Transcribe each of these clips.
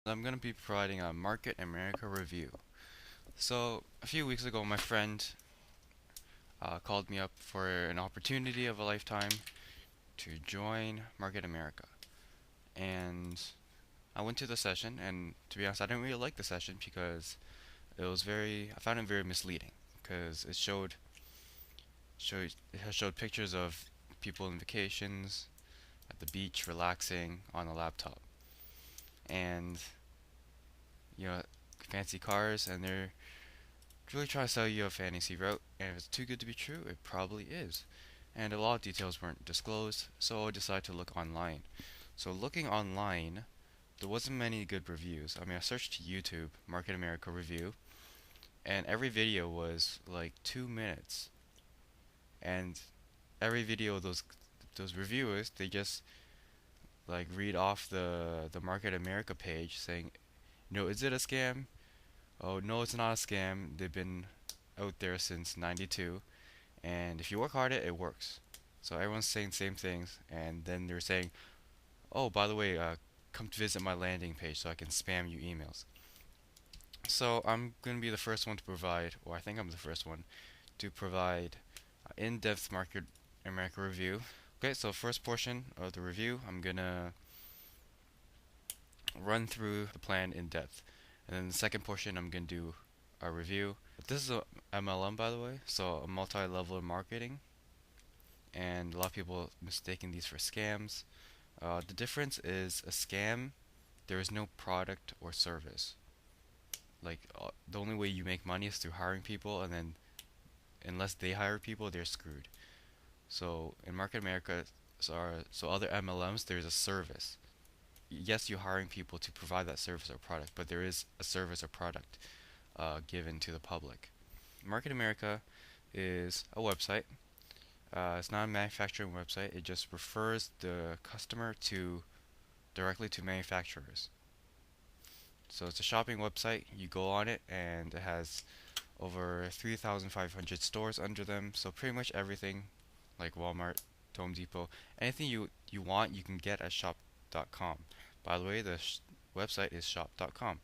I'm going to be providing a Market America review. So, a few weeks ago, my friend called me up for an opportunity of a lifetime to join Market America. And I went to the session, and to be honest, I didn't really like the session because I found it very misleading because it showed pictures of people on vacations at the beach relaxing on a laptop. And, you know, fancy cars, and they're really try to sell you a fantasy route, and if it's too good to be true, it probably is. And a lot of details weren't disclosed, so I decided to look online. So looking online, there wasn't many good reviews. I searched YouTube, Market America review, and every video was like 2 minutes. And every video of those reviewers, they just like read off the Market America page saying, is it a scam? Oh no, it's not a scam. They've been out there since '92. And if you work hard at it, it works. So everyone's saying the same things, and then they're saying, "Oh, by the way, come to visit my landing page so I can spam you emails." So I'm gonna be the first one to provide, or I think I'm the first one to provide in-depth market America review. Okay, so first portion of the review, I'm gonna run through the plan in depth, and then the second portion, I'm gonna do a review. This is a MLM, by the way, so a multi-level marketing, and a lot of people mistaking these for scams. The difference is a scam, there is no product or service. The only way you make money is through hiring people, and then unless they hire people, they're screwed. So in Market America, so other MLMs, there's a service. Yes, you're hiring people to provide that service or product, but there is a service or product given to the public. Market America is a website. It's not a manufacturing website. It just refers the customer to directly to manufacturers. So it's a shopping website. You go on it, and it has over 3,500 stores under them. So pretty much everything, like Walmart, Home Depot, anything you want, you can get at shop.com. By the way, the website is shop.com.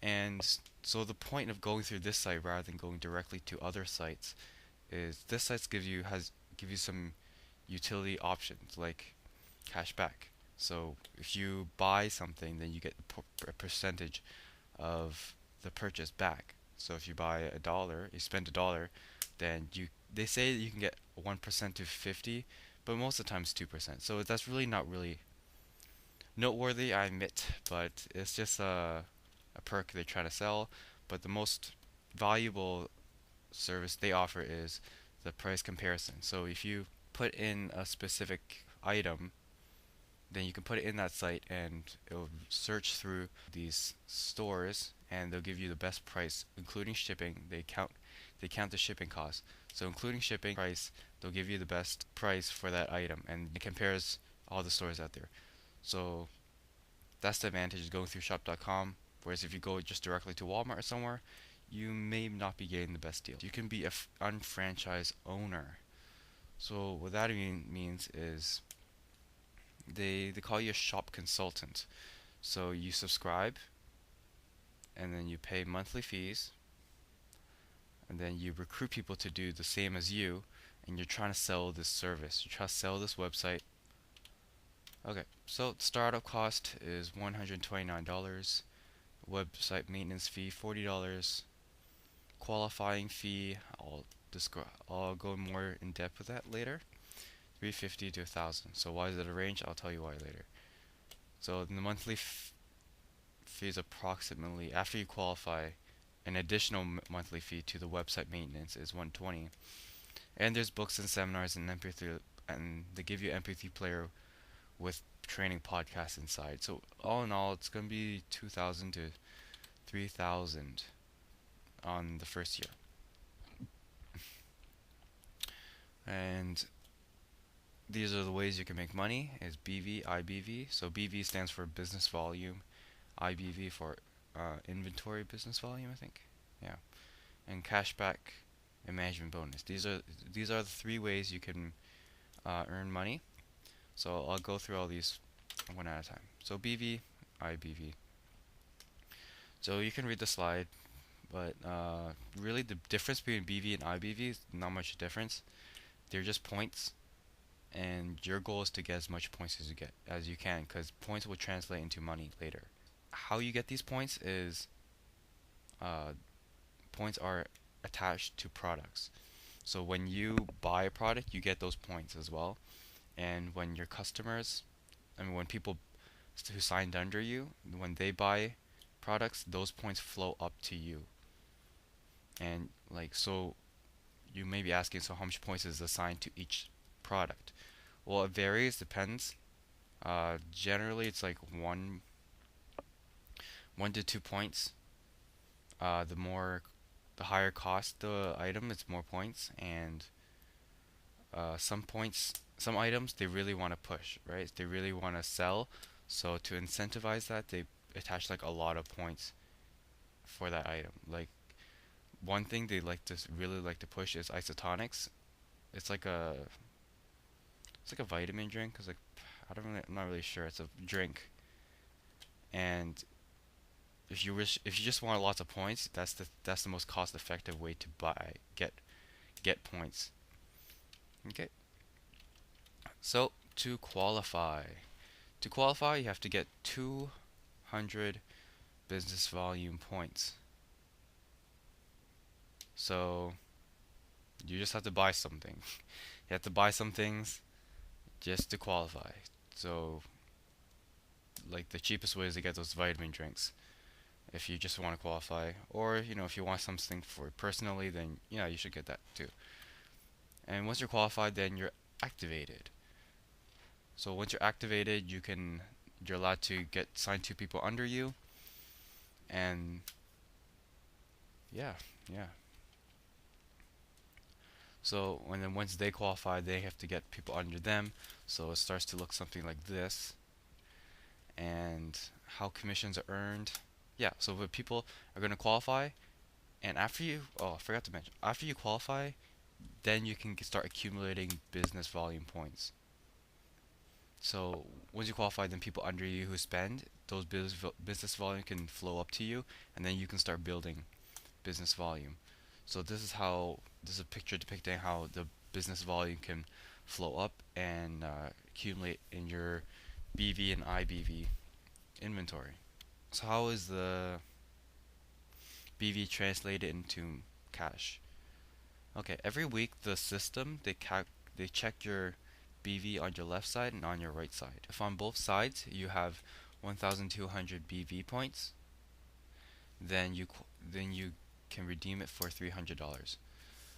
And so the point of going through this site rather than going directly to other sites is this site give you some utility options like cashback. So if you buy something, then you get a percentage of the purchase back. So if you buy $1, you spend $1, then they say that you can get 1% to 50, but most of the time it's 2%. So that's really not really noteworthy, I admit, but it's just a perk they're trying to sell. But the most valuable service they offer is the price comparison. So if you put in a specific item, then you can put it in that site, and it'll search through these stores, and they'll give you the best price including shipping. They count the shipping cost. So including shipping price, they'll give you the best price for that item, and it compares all the stores out there. So that's the advantage of going through shop.com. Whereas if you go just directly to Walmart or somewhere, you may not be getting the best deal. You can be a unfranchised owner. So what that means is they call you a shop consultant. So you subscribe, and then you pay monthly fees, and then you recruit people to do the same as you, and you're trying to sell this service. You're trying to sell this website. Okay, so the startup cost is $129. Website maintenance fee $40. Qualifying fee, I'll go more in depth with that later. 350 to 1,000. So why is it a range? I'll tell you why later. So the monthly fee is approximately, after you qualify, an additional monthly fee to the website maintenance is 120. And there's books and seminars and MP3, and they give you MP3 player with training podcasts inside. So all in all, it's gonna be 2,000 to 3,000 on the first year. And these are the ways you can make money is BV, IBV. So BV stands for business volume, IBV for inventory business volume, I think. Yeah. And cashback and management bonus. These are the three ways you can earn money. So I'll go through all these one at a time. So BV, IBV. So you can read the slide, but really the difference between BV and IBV is not much difference. They're just points, and your goal is to get as much points as you can, because points will translate into money later. How you get these points is uh, points are attached to products. So when you buy a product, you get those points as well. And when your customers, I mean, when people who signed under you, when they buy products, those points flow up to you. And like, so you may be asking, so how much points is assigned to each product? Well, it varies, depends. Generally, it's like 1 to 2 points. The more, the higher cost the item, it's more points, and some points, some items they really want to push, right? They really want to sell, so to incentivize that, they attach like a lot of points for that item. Like one thing they like to really like to push is isotonics. It's like a it's like a vitamin drink. Cause like I'm not really sure. It's a drink, and if you just want lots of points, that's the most cost effective way to get points. Okay. So to qualify, you have to get 200 business volume points. So you just have to buy something. You have to buy some things just to qualify. So like the cheapest way is to get those vitamin drinks if you just want to qualify, or if you want something for personally, then yeah, you should get that too. And once you're qualified, then you're activated. So once you're activated, you're allowed to get signed two people under you, and yeah, yeah. So once they qualify, they have to get people under them. So it starts to look something like this. And how commissions are earned. Yeah, so the people are going to qualify, and oh, I forgot to mention, after you qualify, then you can start accumulating business volume points. So once you qualify, then people under you who spend, those business volume can flow up to you, and then you can start building business volume. So this is a picture depicting how the business volume can flow up and accumulate in your BV and IBV inventory. So how is the BV translated into cash? Okay, every week the system they check your BV on your left side and on your right side. If on both sides you have 1,200 BV points, then you can redeem it for $300.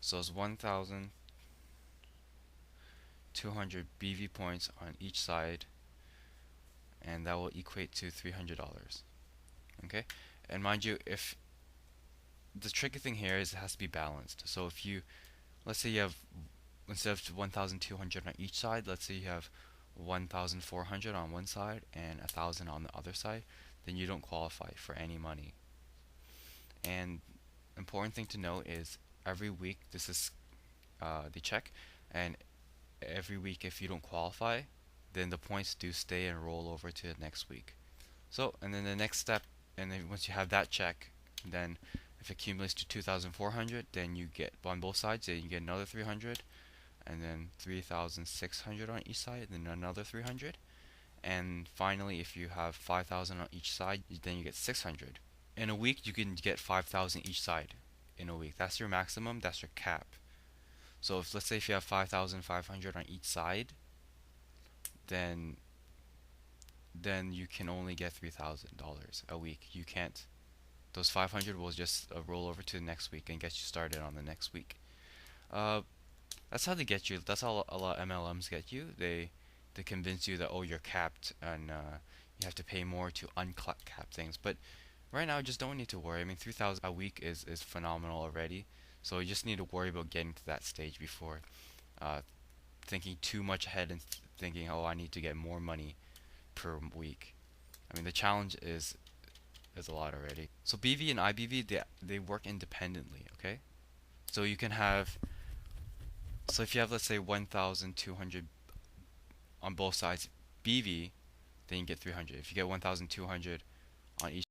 So it's 1,200 BV points on each side, and that will equate to $300. Okay, and mind you, if the tricky thing here is it has to be balanced. So if you, let's say you have, instead of 1,200 on each side, let's say you have 1,400 on one side and 1,000 on the other side, then you don't qualify for any money. And important thing to note is every week this is the check, and every week if you don't qualify, then the points do stay and roll over to the next week. So, and then the next step, and then once you have that check, then if it accumulates to 2,400, then you get on both sides, then you get another 300, and then 3,600 on each side, then another 300, and finally, if you have 5,000 on each side, then you get 600. In a week, you can get 5,000 each side. In a week, that's your maximum. That's your cap. So if let's say if you have 5,500 on each side, then you can only get $3,000 a week. You can't. Those 500 will just roll over to the next week and get you started on the next week. Uh, that's how they get you. That's how a lot of MLMs get you. They convince you that, oh, you're capped, and you have to pay more to uncap things. But right now, just don't need to worry. I mean, 3,000 a week is phenomenal already. So you just need to worry about getting to that stage before uh, thinking too much ahead and thinking, oh, I need to get more money per week. I mean, the challenge is a lot already. So BV and IBV, they work independently. Okay. So you can have, so if you have, let's say, 1,200 on both sides BV, then you get 300. If you get 1,200 on each